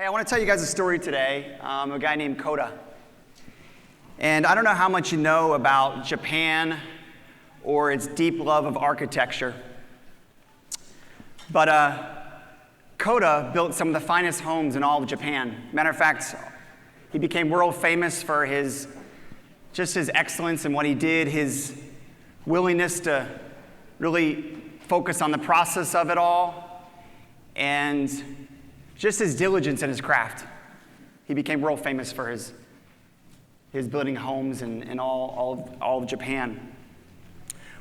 Hey, I want to tell you guys a story today, a guy named Koda. And I don't know how much you know about Japan or its deep love of architecture, but Koda built some of the finest homes in all of Japan. Matter of fact, he became world famous for his excellence in what he did, his willingness to really focus on the process of it all, and just his diligence in his craft. He became world famous for his building homes in all of Japan.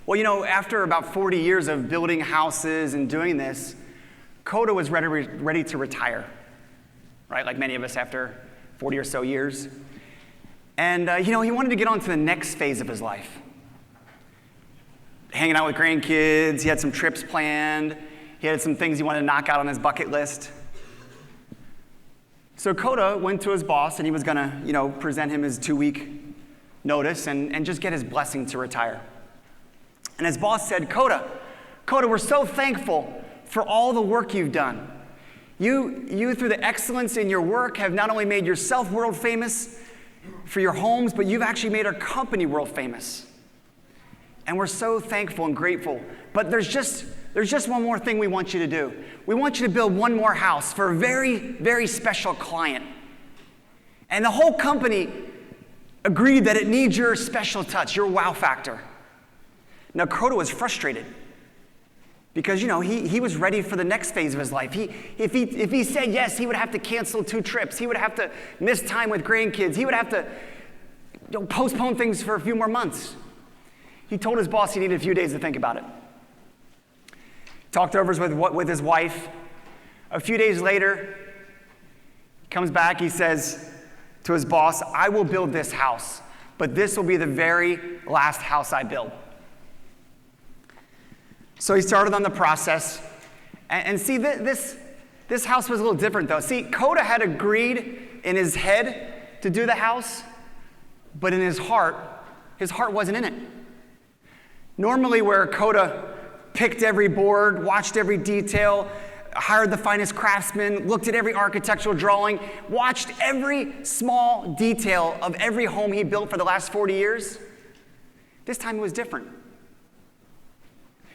Well, you know, after about 40 years of building houses and doing this, Koda was ready to retire, right? Like many of us after 40 or so years. And, he wanted to get on to the next phase of his life. Hanging out with grandkids, he had some trips planned, he had some things he wanted to knock out on his bucket list. So Koda went to his boss, and he was gonna, present him his 2-week notice and just get his blessing to retire. And his boss said, Koda, we're so thankful for all the work you've done. You, through the excellence in your work, have not only made yourself world famous for your homes, but you've actually made our company world famous. And we're so thankful and grateful. But there's just one more thing we want you to do. We want you to build one more house for a very, very special client. And the whole company agreed that it needs your special touch, your wow factor. Now, Koda was frustrated because, he was ready for the next phase of his life. If he said yes, he would have to cancel 2 trips. He would have to miss time with grandkids. He would have to postpone things for a few more months. He told his boss he needed a few days to think about it. Talked over with his wife. A few days later, he comes back, he says to his boss, I will build this house, but this will be the very last house I build. So he started on the process. And see, this house was a little different, though. See, Koda had agreed in his head to do the house, but in his heart wasn't in it. Normally, where Koda picked every board, watched every detail, hired the finest craftsmen, looked at every architectural drawing, watched every small detail of every home he built for the last 40 years, this time it was different.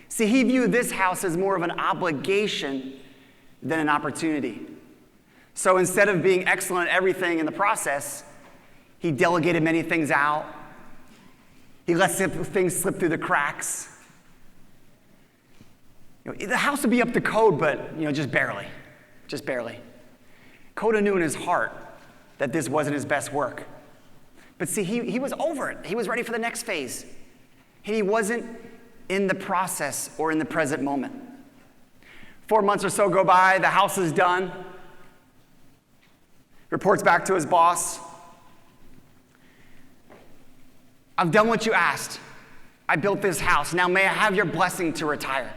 See, he viewed this house as more of an obligation than an opportunity. So instead of being excellent at everything in the process, he delegated many things out. He let things slip through the cracks. The house would be up to code, but just barely. Koda knew in his heart that this wasn't his best work. But see, he was over it. He was ready for the next phase. And he wasn't in the process or in the present moment. 4 months or so go by, the house is done. Reports back to his boss. I've done what you asked. I built this house. Now may I have your blessing to retire?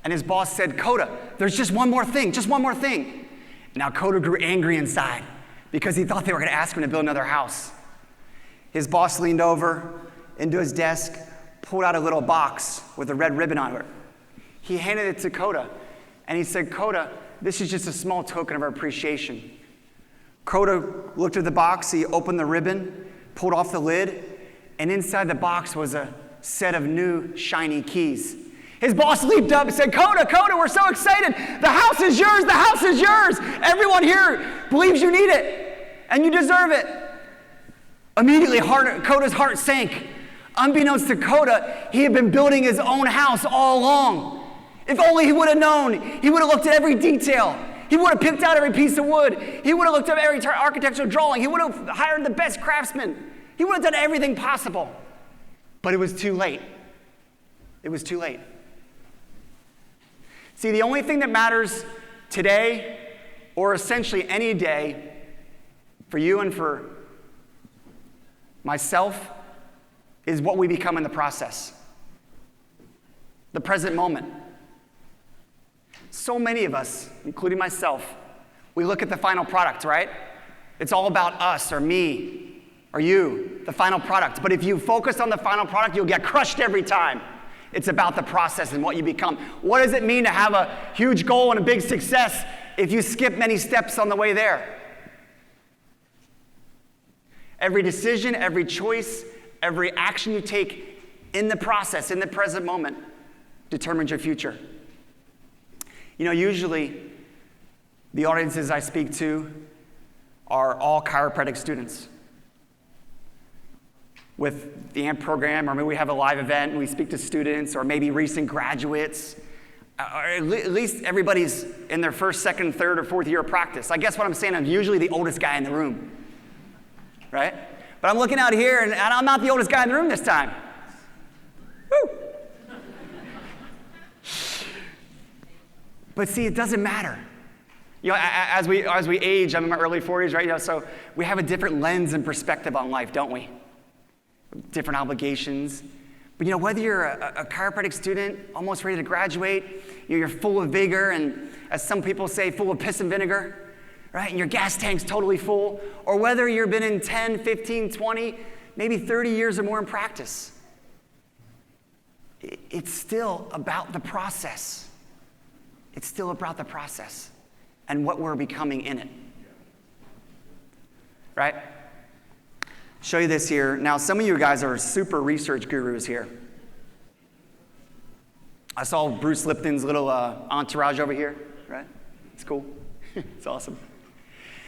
And his boss said, Koda, there's just one more thing. Now Koda grew angry inside because he thought they were going to ask him to build another house. His boss leaned over into his desk, pulled out a little box with a red ribbon on it. He handed it to Koda, and he said, Koda, this is just a small token of our appreciation. Koda looked at the box, he opened the ribbon, pulled off the lid, and inside the box was a set of new shiny keys. His boss leaped up and said, Koda, we're so excited. The house is yours. Everyone here believes you need it, and you deserve it. Immediately, Koda's heart sank. Unbeknownst to Koda, he had been building his own house all along. If only he would have known, he would have looked at every detail. He would have picked out every piece of wood. He would have looked at every architectural drawing. He would have hired the best craftsmen. He would have done everything possible. But it was too late. See, the only thing that matters today, or essentially any day, for you and for myself, is what we become in the process. The present moment. So many of us, including myself, we look at the final product, right? It's all about us or me or you, the final product. But if you focus on the final product, you'll get crushed every time. It's about the process and what you become. What does it mean to have a huge goal and a big success if you skip many steps on the way there. Every decision, every choice, every action you take in the process, in the present moment, determines your future. You know, usually the audiences I speak to are all chiropractic students with the AMP program, or maybe we have a live event and we speak to students, or maybe recent graduates, or at least everybody's in their first, second, third, or fourth year of practice. I guess what I'm saying, I'm usually the oldest guy in the room, right? But I'm looking out here, and I'm not the oldest guy in the room this time. Woo! But see, it doesn't matter. You know, as we age, I'm in my early 40s, right? You know, so we have a different lens and perspective on life, don't we? Different obligations. But you know, whether you're a chiropractic student, almost ready to graduate, you're full of vigor, and as some people say, full of piss and vinegar, right? And your gas tank's totally full, or whether you've been in 10, 15, 20, maybe 30 years or more in practice, it's still about the process. It's still about the process and what we're becoming in it, right? Show you this here. Now, some of you guys are super research gurus here. I saw Bruce Lipton's little entourage over here, right? It's cool. It's awesome.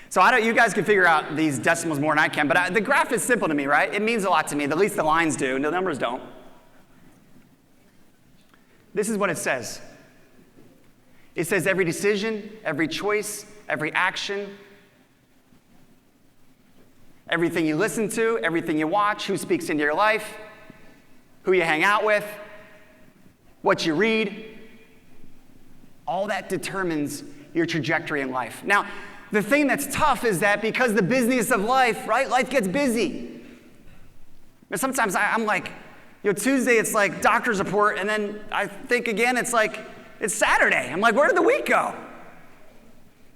So you guys can figure out these decimals more than I can, but the graph is simple to me, right? It means a lot to me. At least the lines do. The numbers don't. This is what it says. It says every decision, every choice, every action, everything you listen to, everything you watch, who speaks into your life, who you hang out with, what you read, all that determines your trajectory in life. Now, the thing that's tough is that because the business of life, right? Life gets busy. And sometimes I'm like, you know, Tuesday it's like doctor's report, and then I think again it's like, it's Saturday. I'm like, where did the week go?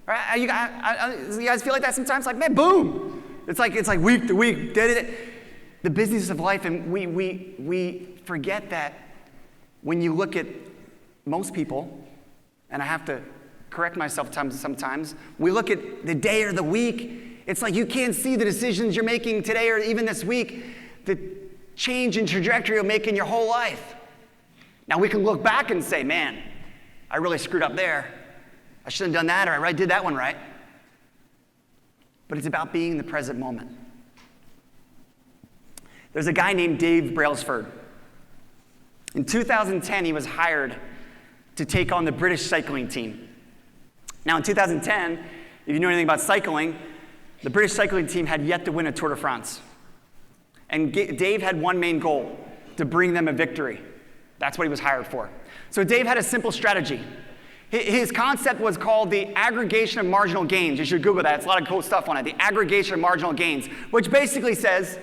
Right? You guys feel like that sometimes? Like, man, boom. It's like week to week. The business of life, and we forget that when you look at most people, and I have to correct myself sometimes, we look at the day or the week, it's like you can't see the decisions you're making today or even this week, the change in trajectory you'll make in your whole life. Now we can look back and say, man, I really screwed up there. I shouldn't have done that, or I did that one right. But it's about being in the present moment. There's a guy named Dave Brailsford. In 2010, he was hired to take on the British cycling team. Now in 2010, if you know anything about cycling, the British cycling team had yet to win a Tour de France. And Dave had one main goal, to bring them a victory. That's what he was hired for. So Dave had a simple strategy. His concept was called the aggregation of marginal gains. You should Google that. It's a lot of cool stuff on it. The aggregation of marginal gains, which basically says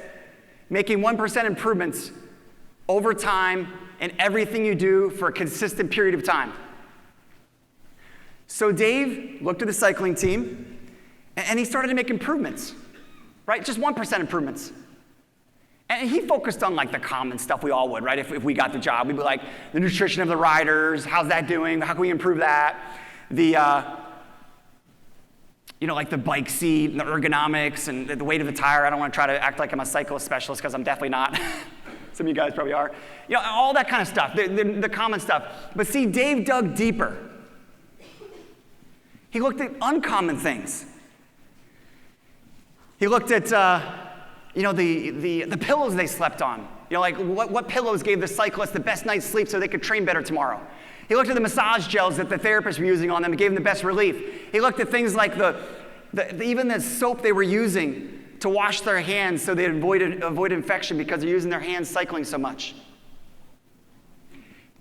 making 1% improvements over time in everything you do for a consistent period of time. So Dave looked at the cycling team, and he started to make improvements, right? Just 1% improvements. And he focused on like the common stuff we all would, right? If we got the job, we'd be like, the nutrition of the riders, how's that doing? How can we improve that? The, like the bike seat, and the ergonomics, and the weight of the tire. I don't want to try to act like I'm a cyclist specialist because I'm definitely not. Some of you guys probably are. You know, all that kind of stuff, the common stuff. But see, Dave dug deeper. He looked at uncommon things. He looked at, the pillows they slept on. You know, like what pillows gave the cyclist the best night's sleep so they could train better tomorrow. He looked at the massage gels that the therapists were using on them and gave them the best relief. He looked at things like even the soap they were using to wash their hands so they'd avoid infection because they're using their hands cycling so much.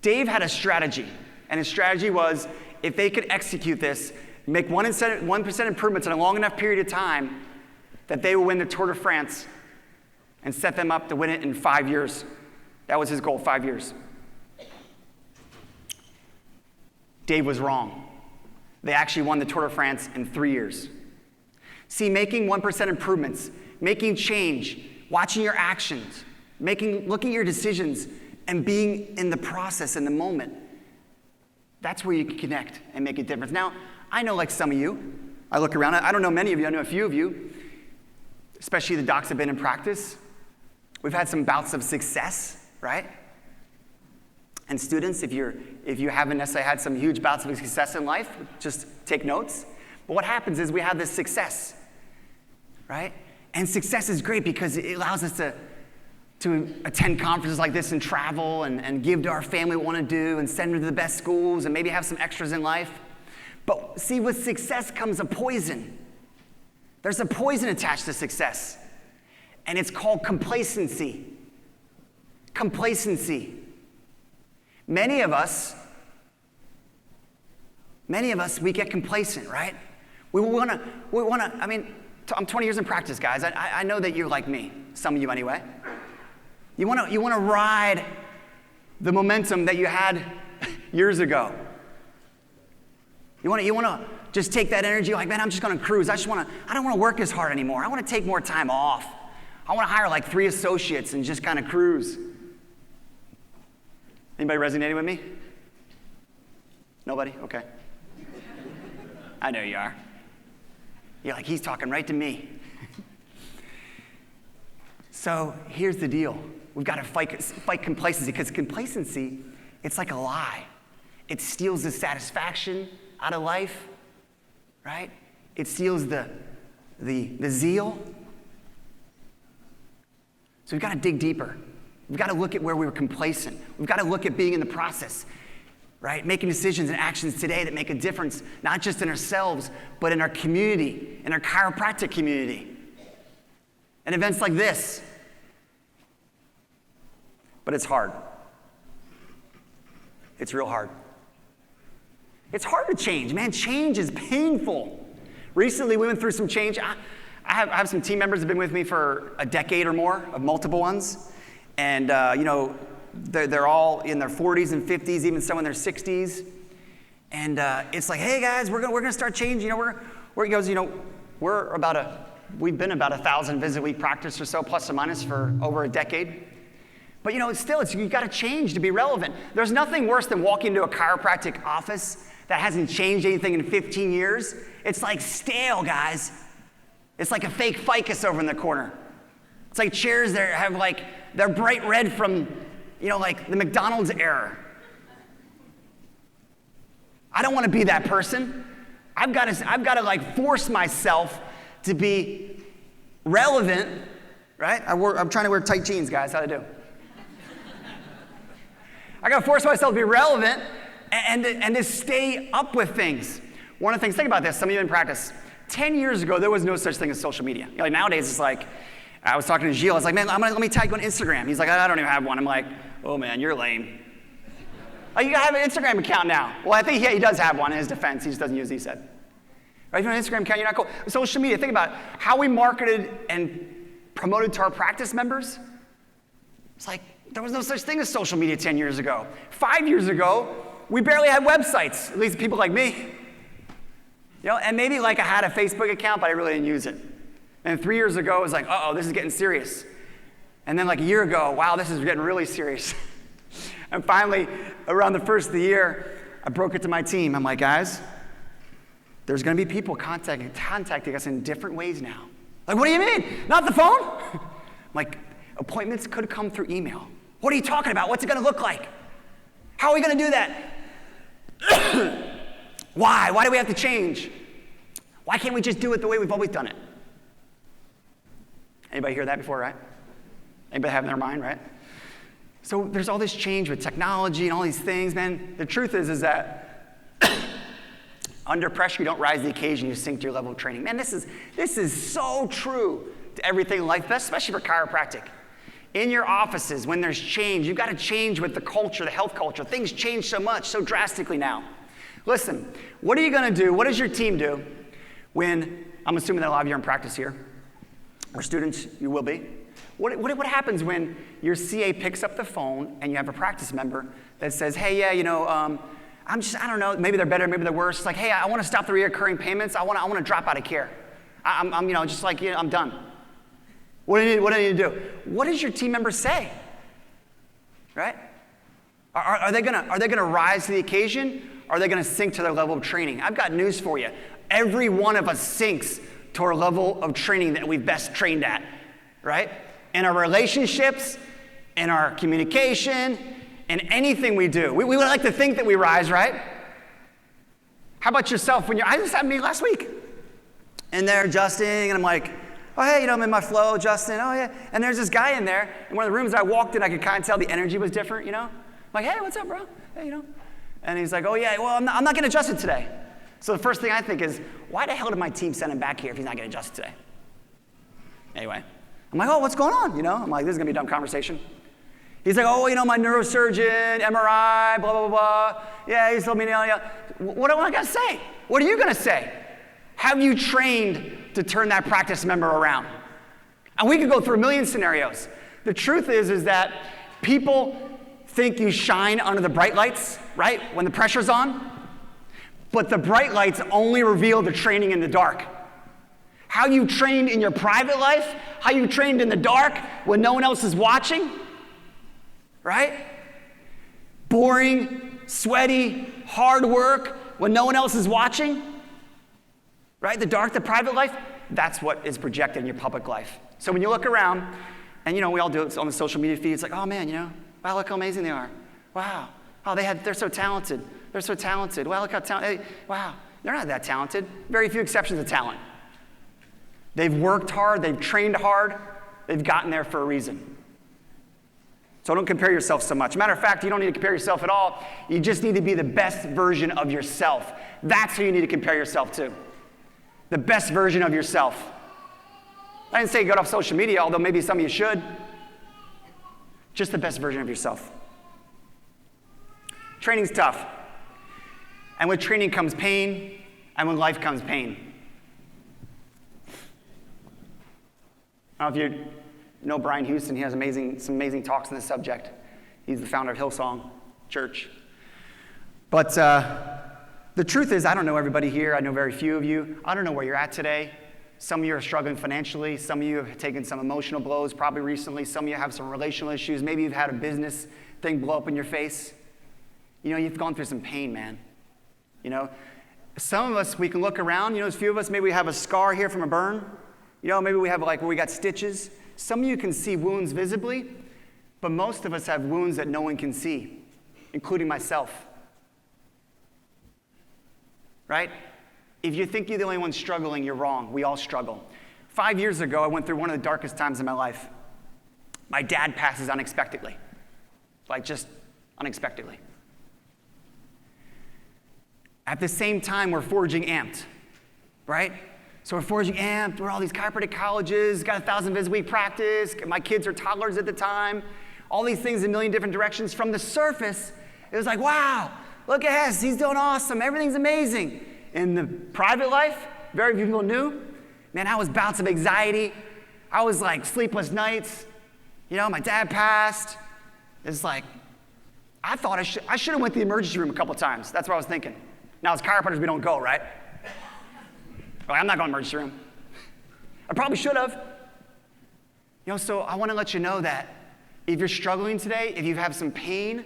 Dave had a strategy, and his strategy was if they could execute this, make 1% improvements in a long enough period of time, that they would win the Tour de France and set them up to win it in 5 years. That was his goal, 5 years. Dave was wrong. They actually won the Tour de France in 3 years. See, making 1% improvements, making change, watching your actions, looking at your decisions, and being in the process, in the moment, that's where you can connect and make a difference. Now, I know like some of you, I look around, I don't know many of you, I know a few of you, especially the docs have been in practice. We've had some bouts of success, right? And students, if you haven't necessarily had some huge bouts of success in life, just take notes. But what happens is we have this success, right? And success is great because it allows us to attend conferences like this and travel and give to our family what we want to do and send them to the best schools and maybe have some extras in life. But see, with success comes a poison. There's a poison attached to success, and it's called complacency. Complacency. Many of us, we get complacent, right? We want to, I mean, I'm 20 years in practice, guys. I know that you're like me, some of you anyway. You want to ride the momentum that you had years ago. You want to just take that energy, like, man, I'm just going to cruise. I don't want to work as hard anymore. I want to take more time off. I want to hire like 3 associates and just kind of cruise. Anybody resonating with me? Nobody? Okay. I know you are. You're like, he's talking right to me. So here's the deal. We've got to fight complacency, because complacency, it's like a lie. It steals the satisfaction out of life, right? It steals the zeal. So we've got to dig deeper. We've got to look at where we were complacent. We've got to look at being in the process, right? Making decisions and actions today that make a difference, not just in ourselves, but in our community, in our chiropractic community, and events like this. But it's hard. It's real hard. It's hard to change, man. Change is painful. Recently, we went through some change. I have some team members that have been with me for a decade or more, of multiple ones. And, they're all in their 40s and 50s, even some in their 60s. And it's like, hey, guys, we're gonna start changing. We've been about 1,000 visit a week practice or so, plus or minus, for over a decade. But, you've got to change to be relevant. There's nothing worse than walking into a chiropractic office that hasn't changed anything in 15 years. It's like stale, guys. It's like a fake ficus over in the corner. It's like chairs that have they're bright red from, like the McDonald's era. I don't want to be that person. I've got to force myself to be relevant, right? I'm trying to wear tight jeans, guys. How'd I do? I got to force myself to be relevant and to stay up with things. One of the things, think about this, some of you in practice. 10 years ago, there was no such thing as social media. Nowadays, it's like, I was talking to Gilles, I was like, man, let me tag you on Instagram. He's like, I don't even have one. I'm like, oh man, you're lame. Oh, you gotta have an Instagram account now. Well, I think he does have one in his defense. He just doesn't use it, he said. Right, if you have an Instagram account, you're not cool. Social media, think about how we marketed and promoted to our practice members. It's like, there was no such thing as social media 10 years ago. 5 years ago, we barely had websites, at least people like me. And maybe I had a Facebook account, but I really didn't use it. And 3 years ago, it was like, uh-oh, this is getting serious. And then a year ago, wow, this is getting really serious. And finally, around the first of the year, I broke it to my team. I'm like, guys, there's going to be people contacting us in different ways now. Like, what do you mean? Not the phone? I'm like, appointments could come through email. What are you talking about? What's it going to look like? How are we going to do that? Why? Why do we have to change? Why can't we just do it the way we've always done it? Anybody hear that before, right? Anybody have in their mind, right? So there's all this change with technology and all these things, man. The truth is that under pressure, you don't rise to the occasion, you sink to your level of training. Man, this is so true to everything in life, especially for chiropractic. In your offices, when there's change, you've got to change with the culture, the health culture. Things change so much, so drastically now. Listen, what are you going to do? What does your team do when, I'm assuming that a lot of you are in practice here, or students, you will be. What happens when your CA picks up the phone and you have a practice member that says, hey, yeah, I don't know, maybe they're better, maybe they're worse. It's like, hey, I want to stop the recurring payments. I want to drop out of care. I'm done. What do I need to do? What does your team member say? Right? Are they gonna rise to the occasion? Are they going to sink to their level of training? I've got news for you. Every one of us sinks to our level of training that we've best trained at, right? In our relationships, in our communication, in anything we do. We would like to think that we rise, right? How about yourself? I just had me last week. And they're adjusting, and I'm like, oh, hey, I'm in my flow, Justin. Oh, yeah. And there's this guy in there. In one of the rooms I walked in, I could kind of tell the energy was different, I'm like, hey, what's up, bro? Hey, And he's like, oh, yeah, well, I'm not going to adjust it today. So the first thing I think is, why the hell did my team send him back here if he's not going to adjust it today? Anyway, I'm like, oh, what's going on? I'm like, this is going to be a dumb conversation. He's like, oh, my neurosurgeon, MRI, blah, blah, blah. Yeah, he's told me, What do I got to say? What are you going to say? Have you trained to turn that practice member around? And we could go through a million scenarios. The truth is that people think you shine under the bright lights, right? When the pressure's on. But the bright lights only reveal the training in the dark. How you trained in your private life, how you trained in the dark when no one else is watching, right? Boring, sweaty, hard work when no one else is watching, right? The dark, the private life, that's what is projected in your public life. So when you look around, and we all do it on the social media feed, it's like, oh man, wow, look how amazing they are. Wow, oh, they're so talented. They're so talented. Wow, look how talented. Wow, they're not that talented. Very few exceptions of talent. They've worked hard, they've trained hard, they've gotten there for a reason. So don't compare yourself so much. Matter of fact, you don't need to compare yourself at all. You just need to be the best version of yourself. That's who you need to compare yourself to. The best version of yourself. I didn't say get off social media, although maybe some of you should. Just the best version of yourself. Training's tough. And with training comes pain, and with life comes pain. I don't know if you know Brian Houston. He has some amazing talks on this subject. He's the founder of Hillsong Church. But the truth is, I don't know everybody here. I know very few of you. I don't know where you're at today. Some of you are struggling financially. Some of you have taken some emotional blows probably recently. Some of you have some relational issues. Maybe you've had a business thing blow up in your face. You've gone through some pain, man. Some of us, we can look around. A few of us, maybe we have a scar here from a burn. Maybe we have where we got stitches. Some of you can see wounds visibly, but most of us have wounds that no one can see, including myself. Right? If you think you're the only one struggling, you're wrong. We all struggle. 5 years ago, I went through one of the darkest times in my life. My dad passes unexpectedly. Just unexpectedly. At the same time, we're forging Amped, right? So we're forging Amped, we're all these chiropractic colleges, got 1,000 visits a week practice, my kids are toddlers at the time, all these things in a million different directions. From the surface, it was like, wow, look at Hess, he's doing awesome, everything's amazing. In the private life, very few people knew, man, I was bouts of anxiety. I was sleepless nights. My dad passed. It's like, I thought I should have went to the emergency room a couple times. That's what I was thinking. Now, as chiropractors, we don't go, right? I'm not going to the emergency room. I probably should have. So I want to let you know that if you're struggling today, if you have some pain,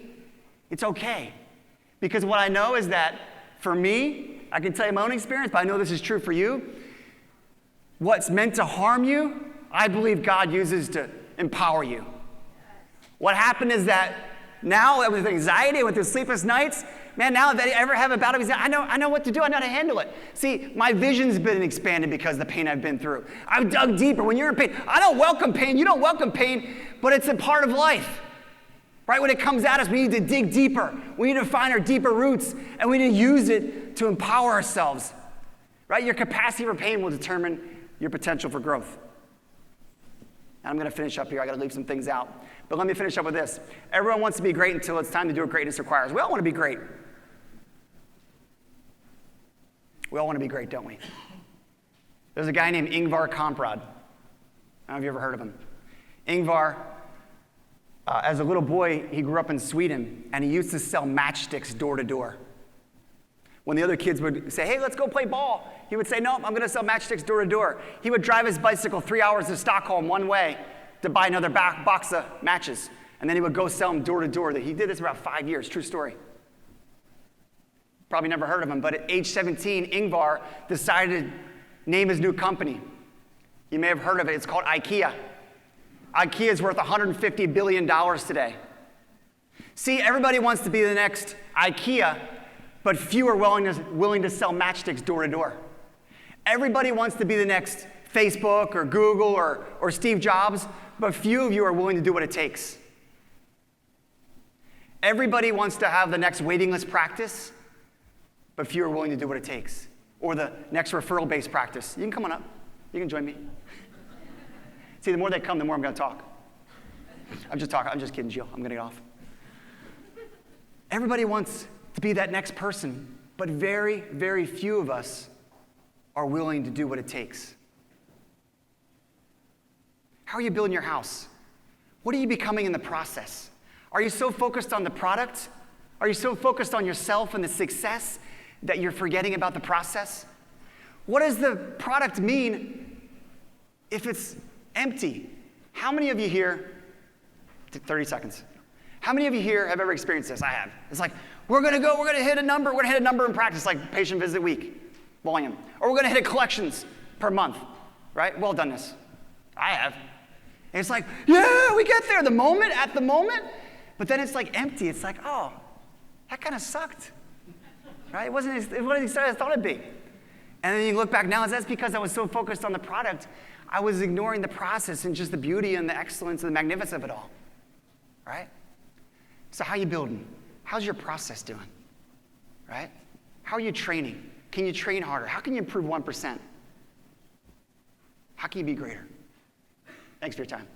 it's okay. Because what I know is that for me, I can tell you my own experience, but I know this is true for you. What's meant to harm you, I believe God uses to empower you. What happened is that now with anxiety, with the sleepless nights, man, now if I ever have a bout of anxiety, I know what to do. I know how to handle it. See, my vision's been expanded because of the pain I've been through. I've dug deeper. When you're in pain, I don't welcome pain. You don't welcome pain, but it's a part of life. Right? When it comes at us, we need to dig deeper. We need to find our deeper roots, and we need to use it to empower ourselves. Right? Your capacity for pain will determine your potential for growth. And I'm going to finish up here. I got to leave some things out. But let me finish up with this. Everyone wants to be great until it's time to do what greatness requires. We all want to be great. We all want to be great, don't we? There's a guy named Ingvar Kamprad. I don't know if you ever heard of him. Ingvar, as a little boy, he grew up in Sweden, and he used to sell matchsticks door to door. When the other kids would say, hey, let's go play ball, he would say, no, I'm going to sell matchsticks door to door. He would drive his bicycle 3 hours to Stockholm one way to buy another box of matches, and then he would go sell them door to door. He did this for about 5 years, true story. Probably never heard of him, but at age 17, Ingvar decided to name his new company. You may have heard of it. It's called IKEA. IKEA is worth $150 billion today. See, everybody wants to be the next IKEA, but few are willing to sell matchsticks door to door. Everybody wants to be the next Facebook or Google or Steve Jobs, but few of you are willing to do what it takes. Everybody wants to have the next waiting list practice, but few are willing to do what it takes. Or the next referral-based practice. You can come on up. You can join me. See, the more they come, the more I'm going to talk. I'm just kidding, Jill. I'm going to get off. Everybody wants to be that next person, but very, very few of us are willing to do what it takes. How are you building your house? What are you becoming in the process? Are you so focused on the product? Are you so focused on yourself and the success that you're forgetting about the process? What does the product mean if it's empty? How many of you here, 30 seconds, how many of you here have ever experienced this? I have. It's like, we're going to hit a number in practice, like patient visit week, volume. Or we're going to hit a collections per month, right? Well done this. I have. And it's like, yeah, we get there at the moment, but then it's like empty. It's like, oh, that kind of sucked, right? It wasn't as exciting as I thought it'd be. And then you look back now, and that's because I was so focused on the product, I was ignoring the process and just the beauty and the excellence and the magnificence of it all, right? So how are you building? How's your process doing, right? How are you training? Can you train harder? How can you improve 1%? How can you be greater? Thanks for your time.